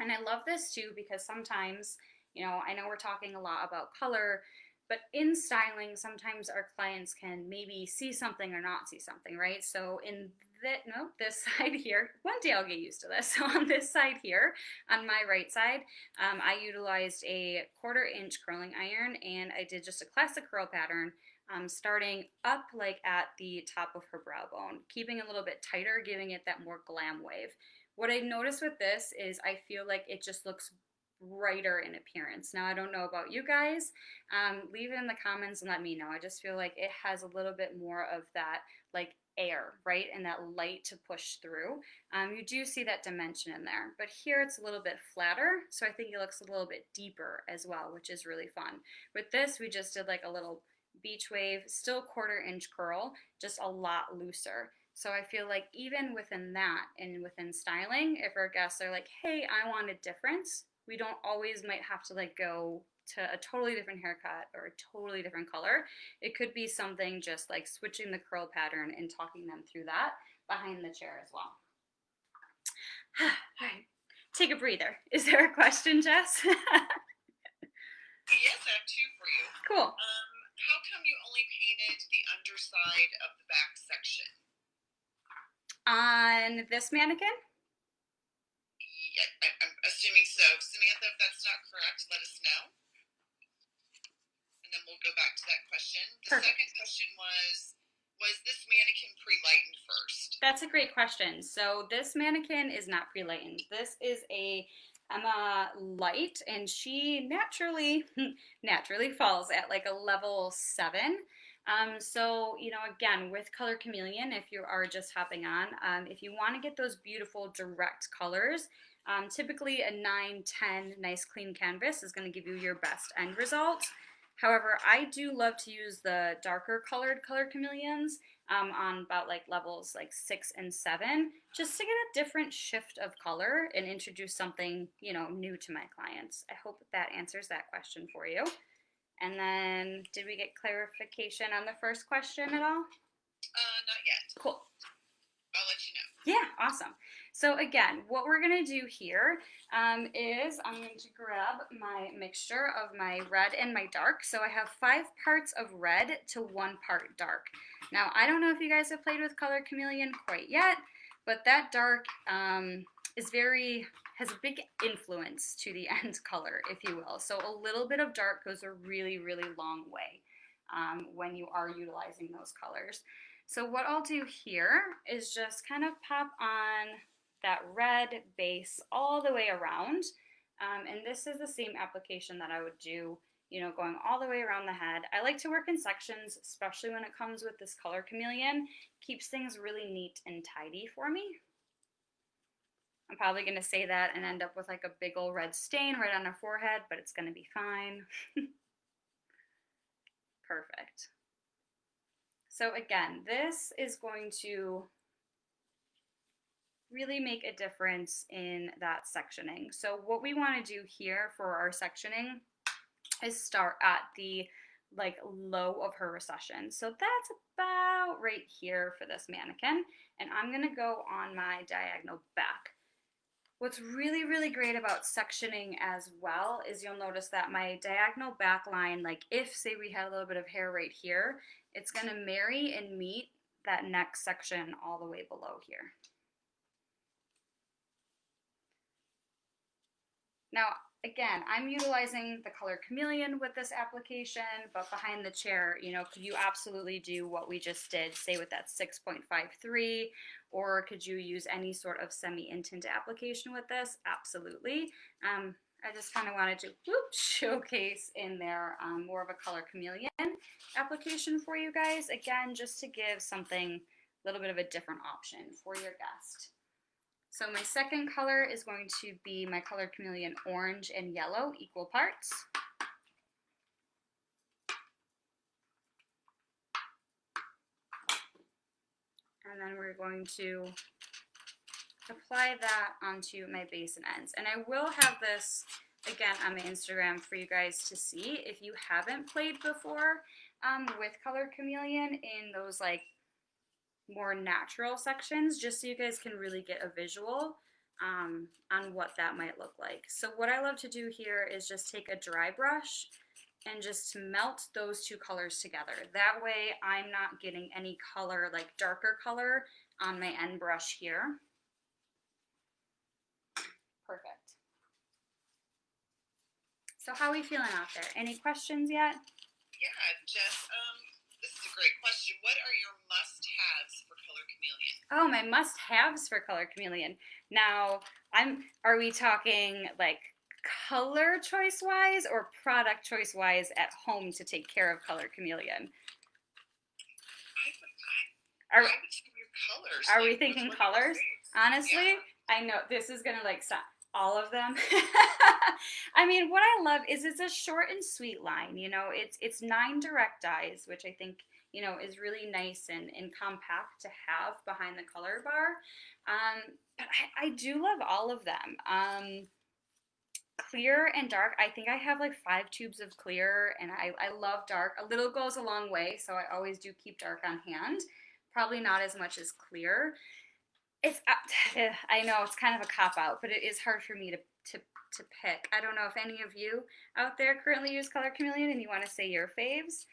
And I love this too because sometimes, I know we're talking a lot about color, but in styling, sometimes our clients can maybe see something or not see something, right? So this side here, one day I'll get used to this. So on this side here, on my right side, I utilized a 1/4 inch curling iron and I did just a classic curl pattern, starting up like at the top of her brow bone, keeping a little bit tighter, giving it that more glam wave. What I noticed with this is I feel like it just looks brighter in appearance. Now, I don't know about you guys. Leave it in the comments and let me know. I just feel like it has a little bit more of that like air, right? And that light to push through. You do see that dimension in there, but here it's a little bit flatter. So I think it looks a little bit deeper as well, which is really fun. With this, we just did like a little beach wave, still 1/4 inch curl, just a lot looser. So I feel like even within that and within styling, if our guests are like, hey, I want a difference, we don't always might have to like go to a totally different haircut or a totally different color. It could be something just like switching the curl pattern and talking them through that behind the chair as well. All right, take a breather. Is there a question, Jess? Yes, I have 2 for you. Cool. How come you only painted the underside of the back section? On this mannequin? Yeah, I'm assuming so. Samantha, if that's not correct, let us know. And then we'll go back to that question. The Perfect. second question was this mannequin pre-lightened first? That's a great question. So this mannequin is not pre-lightened. This is a Emma Light, and she naturally falls at like a level 7. So, again, with Color Chameleon, if you are just hopping on, if you want to get those beautiful direct colors, typically a 9-10 nice clean canvas is going to give you your best end result. However, I do love to use the darker colored Color Chameleons on about like levels like 6 and 7, just to get a different shift of color and introduce something, new to my clients. I hope that answers that question for you. And then, did we get clarification on the first question at all? Not yet. Cool. I'll let you know. Yeah, awesome. So again, what we're going to do here is I'm going to grab my mixture of my red and my dark. So I have 5 parts of red to 1 part dark. Now, I don't know if you guys have played with Color Chameleon quite yet, but that dark has a big influence to the end color, if you will. So a little bit of dark goes a really, really long way when you are utilizing those colors. So what I'll do here is just kind of pop on that red base all the way around. And this is the same application that I would do, going all the way around the head. I like to work in sections, especially when it comes with this Color Chameleon. Keeps things really neat and tidy for me. I'm probably going to say that and end up with like a big old red stain right on her forehead, but it's going to be fine. Perfect. So again, this is going to really make a difference in that sectioning. So what we want to do here for our sectioning is start at the like low of her recession. So that's about right here for this mannequin. And I'm gonna go on my diagonal back. What's really, really great about sectioning as well is you'll notice that my diagonal back line, like if say we had a little bit of hair right here, it's gonna marry and meet that next section all the way below here. Now, again, I'm utilizing the color chameleon with this application, but behind the chair, you know, could you absolutely do what we just did, say with that 6.53, or could you use any sort of semi-intint application with this? Absolutely. I just kind of wanted to showcase in there more of a color chameleon application for you guys, again, just to give something a little bit of a different option for your guest. So my second color is going to be my color chameleon orange and yellow, equal parts. And then we're going to apply that onto my base and ends. And I will have this, again, on my Instagram for you guys to see. If you haven't played before with color chameleon in those like more natural sections, just so you guys can really get a visual on what that might look like. So what I love to do here is just take a dry brush and just melt those two colors together. That way I'm not getting any color, like darker color, on my end brush here. Perfect. So how are we feeling out there? Any questions yet? Yeah, Jess, this is a great question. What are your must-haves for color chameleon? Oh, my must-haves for color chameleon. Now, are we talking like color choice-wise or product choice-wise at home to take care of color chameleon? I would say your colors. Are we thinking colors? Honestly, yeah. I know this is gonna like stop all of them. I mean, what I love is it's a short and sweet line. You know, it's 9 direct dyes, which I think, you know, is really nice and compact to have behind the color bar. But I do love all of them. Clear and dark, I think I have like 5 tubes of clear, and I love dark. A little goes a long way, so I always do keep dark on hand. Probably not as much as clear. It's I know it's kind of a cop-out, but it is hard for me to pick. I don't know if any of you out there currently use color chameleon and you want to say your faves.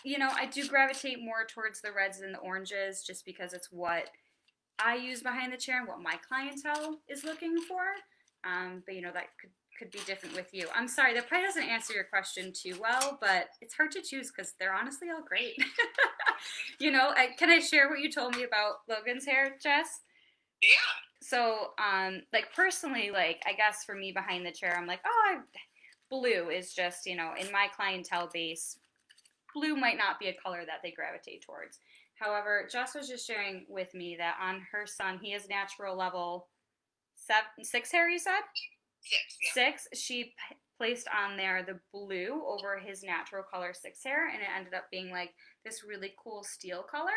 You know, I do gravitate more towards the reds and the oranges just because it's what I use behind the chair and what my clientele is looking for. But you know, that could be different with you. I'm sorry, that probably doesn't answer your question too well, but it's hard to choose because they're honestly all great. You know, can I share what you told me about Logan's hair, Jess? Yeah. So, like personally, like I guess for me behind the chair, I'm like, oh, blue is just, you know, in my clientele base, blue might not be a color that they gravitate towards. However, Jess was just sharing with me that on her son, he has natural level 6 hair, you said? 6, yeah. 6. She placed on there the blue over his natural color 6 hair, and it ended up being like this really cool steel color.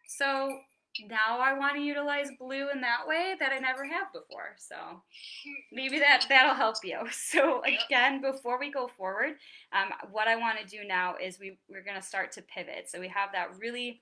So now I want to utilize blue in that way that I never have before. So maybe that'll help you. So again, before we go forward, what I want to do now is we're going to start to pivot. So we have that really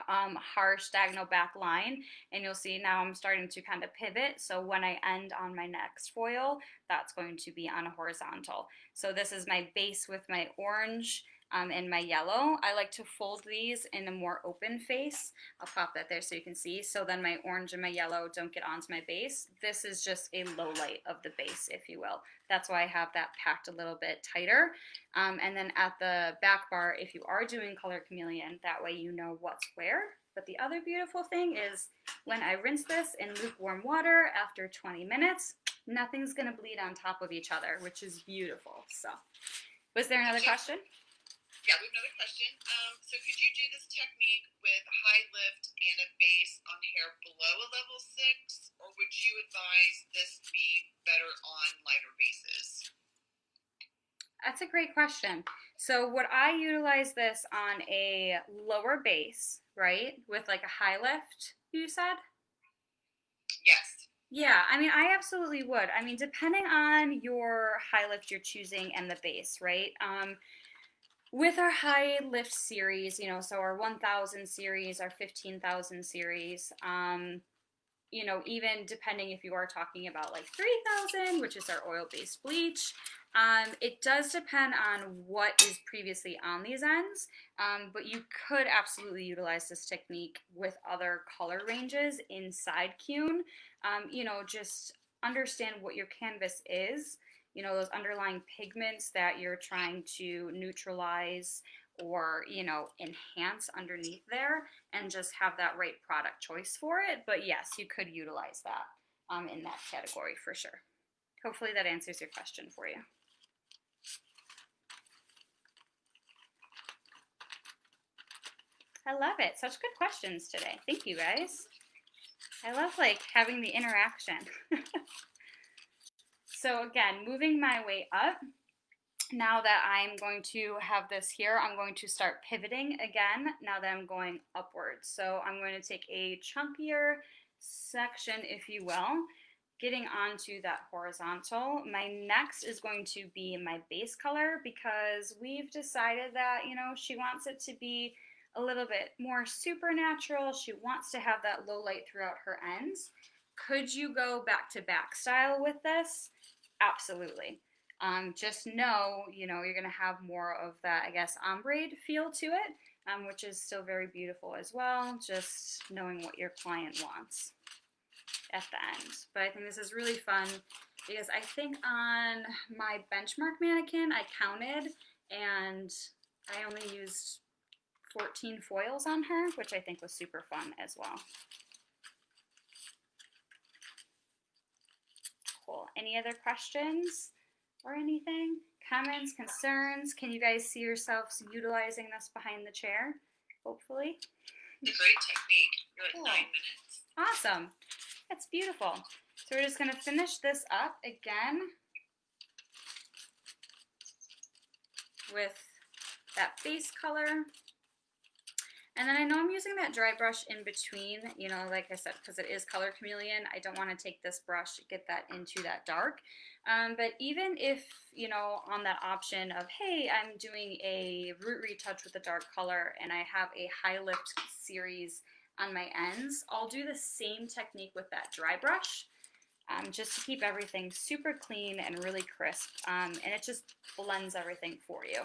harsh diagonal back line, and you'll see now I'm starting to kind of pivot. So when I end on my next foil, that's going to be on a horizontal. So this is my base with my orange and my yellow. I like to fold these in a more open face. I'll pop that there so you can see. So then my orange and my yellow don't get onto my base. This is just a low light of the base, if you will. That's why I have that packed a little bit tighter. And then at the back bar, if you are doing color chameleon, that way you know what's where. But the other beautiful thing is when I rinse this in lukewarm water after 20 minutes, nothing's gonna bleed on top of each other, which is beautiful. So, was there another question? Yeah, we have another question. So could you do this technique with high lift and a base on hair below a level 6, or would you advise this be better on lighter bases? That's a great question. So would I utilize this on a lower base, right? With like a high lift, you said? Yes. Yeah, I mean, I absolutely would. I mean, depending on your high lift you're choosing and the base, right? With our high lift series, so our 1000 series, our 15,000 series, even depending if you are talking about like 3000, which is our oil based bleach, it does depend on what is previously on these ends, but you could absolutely utilize this technique with other color ranges inside Keune. Just understand what your canvas is, those underlying pigments that you're trying to neutralize or, enhance underneath there, and just have that right product choice for it. But yes, you could utilize that in that category for sure. Hopefully that answers your question for you. I love it. Such good questions today. Thank you guys. I love like having the interaction. So again, moving my way up, now that I'm going to have this here, I'm going to start pivoting again now that I'm going upwards. So I'm going to take a chunkier section, if you will, getting onto that horizontal. My next is going to be my base color, because we've decided that, she wants it to be a little bit more supernatural. She wants to have that low light throughout her ends. Could you go back to back style with this? Absolutely. Just know, you're going to have more of that, I guess, ombre feel to it, which is still very beautiful as well, just knowing what your client wants at the end. But I think this is really fun because I think on my benchmark mannequin, I counted and I only used 14 foils on her, which I think was super fun as well. Cool. Any other questions or anything? Comments, concerns? Can you guys see yourselves utilizing this behind the chair? Hopefully. It's a great technique. You're at Cool. 9 minutes. Awesome. That's beautiful. So we're just going to finish this up again with that base color. And then I know I'm using that dry brush in between, like I said, because it is color chameleon. I don't want to take this brush, get that into that dark. But even if, on that option of, hey, I'm doing a root retouch with a dark color and I have a high lift series on my ends, I'll do the same technique with that dry brush, just to keep everything super clean and really crisp. And it just blends everything for you.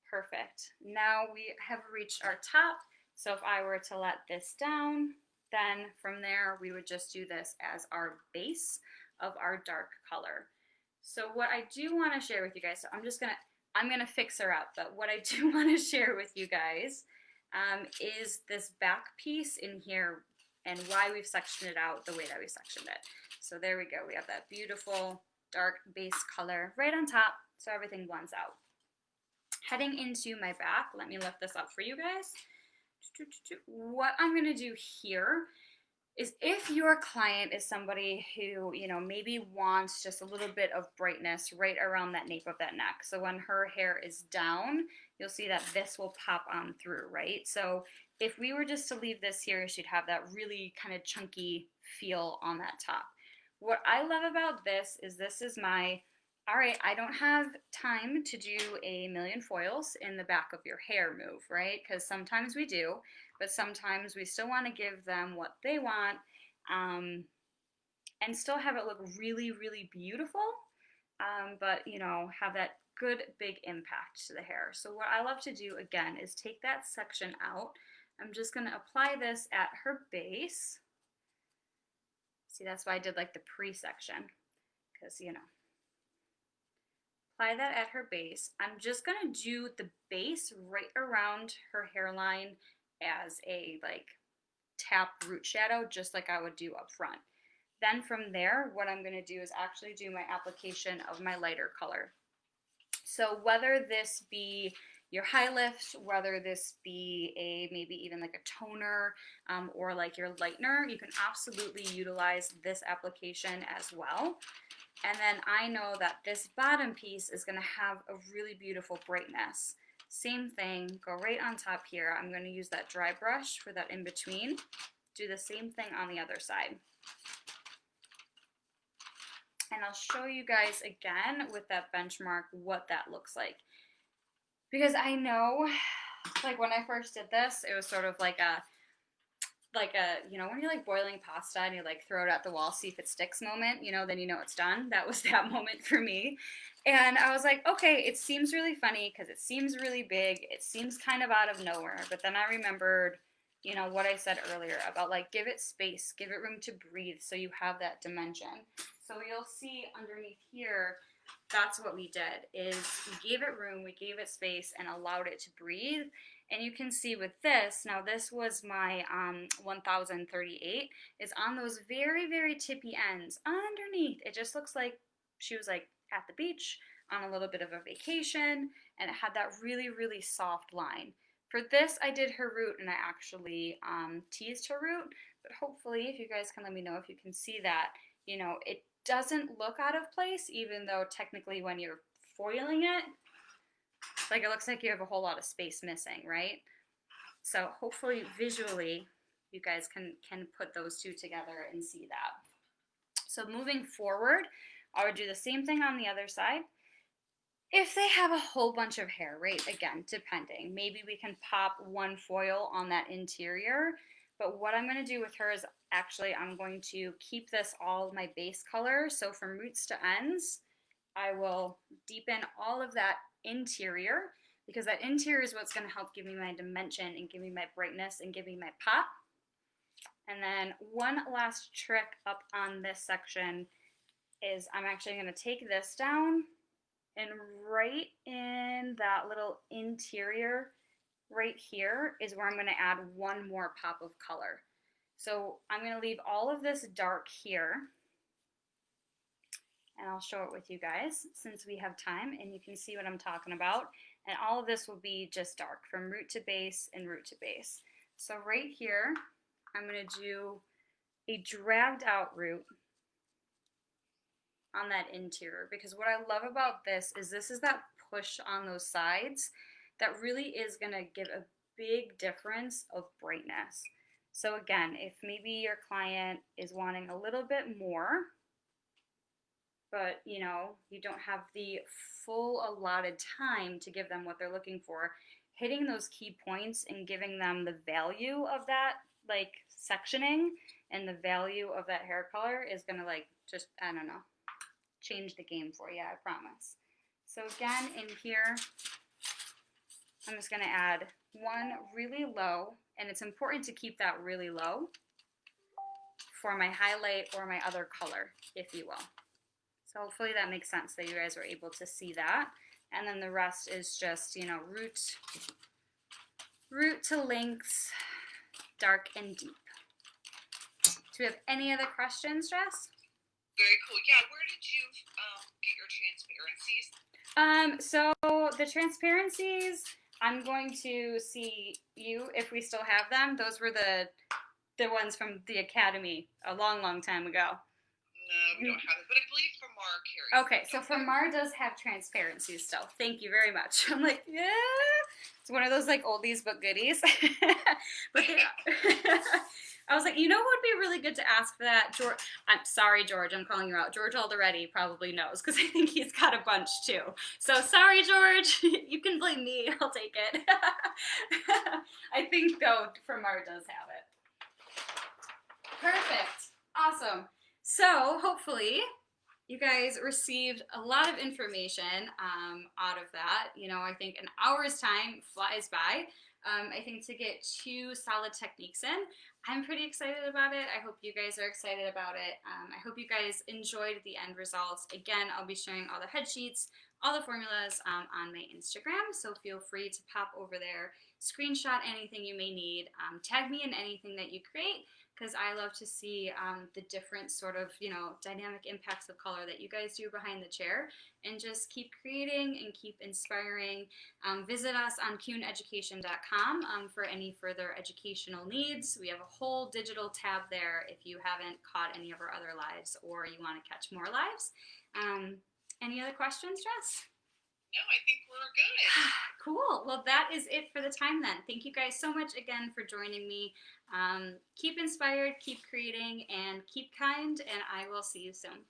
Perfect. Now we have reached our top. So if I were to let this down, then from there we would just do this as our base of our dark color. So what I do want to share with you guys, so I'm gonna fix her up, but what I do want to share with you guys is this back piece in here and why we've sectioned it out the way that we sectioned it. So there we go. We have that beautiful dark base color right on top, so everything blends out. Heading into my back, let me lift this up for you guys. What I'm going to do here is, if your client is somebody who, maybe wants just a little bit of brightness right around that nape of that neck. So when her hair is down, you'll see that this will pop on through, right? So if we were just to leave this here, she'd have that really kind of chunky feel on that top. What I love about this is my, all right, I don't have time to do a million foils in the back of your hair move, right? Because sometimes we do, but sometimes we still want to give them what they want, and still have it look really, really beautiful, but, have that good big impact to the hair. So what I love to do, again, is take that section out. I'm just going to apply this at her base. See, that's why I did like the pre-section, because, apply that at her base. I'm just going to do the base right around her hairline as a tap root shadow, just like I would do up front. Then from there, what I'm going to do is actually do my application of my lighter color. So whether this be your high lift, whether this be a maybe even like a toner or like your lightener, you can absolutely utilize this application as well. And then I know that this bottom piece is going to have a really beautiful brightness. Same thing, go right on top here. I'm going to use that dry brush for that in between. Do the same thing on the other side. And I'll show you guys again with that benchmark what that looks like. Because I know, like when I first did this, it was sort of like a, you know, when you're like boiling pasta and you like throw it at the wall, see if it sticks moment, you know, then you know it's done. That was that moment for me. And I was like, okay, it seems really funny because it seems really big. It seems kind of out of nowhere. But then I remembered, you know, what I said earlier about like give it space, give it room to breathe so you have that dimension. So you'll see underneath here, that's what we did, is we gave it room, we gave it space, and allowed it to breathe. And you can see with this, now this was my 1038, is on those very, very tippy ends underneath. It just looks like she was like at the beach on a little bit of a vacation, and it had that really, really soft line. For this, I did her root, and I actually teased her root, but hopefully, if you guys can let me know if you can see that, you know, it doesn't look out of place, even though technically when you're foiling it, like it looks like you have a whole lot of space missing, right? So hopefully visually you guys can put those two together and see that. So moving forward, I would do the same thing on the other side. If they have a whole bunch of hair, right, again, depending, maybe we can pop one foil on that interior. But what I'm going to do with her is actually I'm going to keep this all my base color. So from roots to ends, I will deepen all of that interior, because that interior is what's going to help give me my dimension and give me my brightness and give me my pop. And then one last trick up on this section is I'm actually going to take this down, and right in that little interior right here is where I'm going to add one more pop of color. So I'm going to leave all of this dark here, and I'll show it with you guys since we have time and you can see what I'm talking about. And all of this will be just dark from root to base and root to base. So right here, I'm going to do a dragged out root on that interior, because what I love about this is that push on those sides that really is going to give a big difference of brightness. So again, if maybe your client is wanting a little bit more, but you know, you don't have the full allotted time to give them what they're looking for, hitting those key points and giving them the value of that like sectioning and the value of that hair color is going to like just, I don't know, change the game for you, I promise. So again, in here, I'm just going to add one really low, and it's important to keep that really low for my highlight or my other color, if you will. So hopefully that makes sense that you guys are able to see that. And then the rest is just, you know, root to lengths, dark and deep. Do we have any other questions, Jess? Very cool. Yeah, where did you get your transparencies? So the transparencies, I'm going to see you if we still have them. Those were the ones from the Academy a long, long time ago. No, we don't have it, but I believe Famar carries. Okay, so Famar does have transparencies still. Thank you very much. I'm like, yeah. It's one of those like oldies but goodies. But I was like, you know who would be really good to ask for that? George. I'm sorry, George. I'm calling you out. George already probably knows because I think he's got a bunch too. So sorry, George. You can blame me. I'll take it. I think though, Famar does have it. Perfect. Awesome. So hopefully you guys received a lot of information out of that. You know, I think an hour's time flies by. I think to get 2 solid techniques in, I'm pretty excited about it. I hope you guys are excited about it. I hope you guys enjoyed the end results. Again, I'll be sharing all the head sheets, all the formulas on my Instagram, so feel free to pop over there, screenshot anything you may need, tag me in anything that you create, because I love to see the different sort of, dynamic impacts of color that you guys do behind the chair, and just keep creating and keep inspiring. Visit us on KeuneEducation.com for any further educational needs. We have a whole digital tab there if you haven't caught any of our other lives or you want to catch more lives. Any other questions, Jess? No, I think we're good. Cool. Well, that is it for the time then. Thank you guys so much again for joining me. Keep inspired, keep creating, and keep kind, and I will see you soon.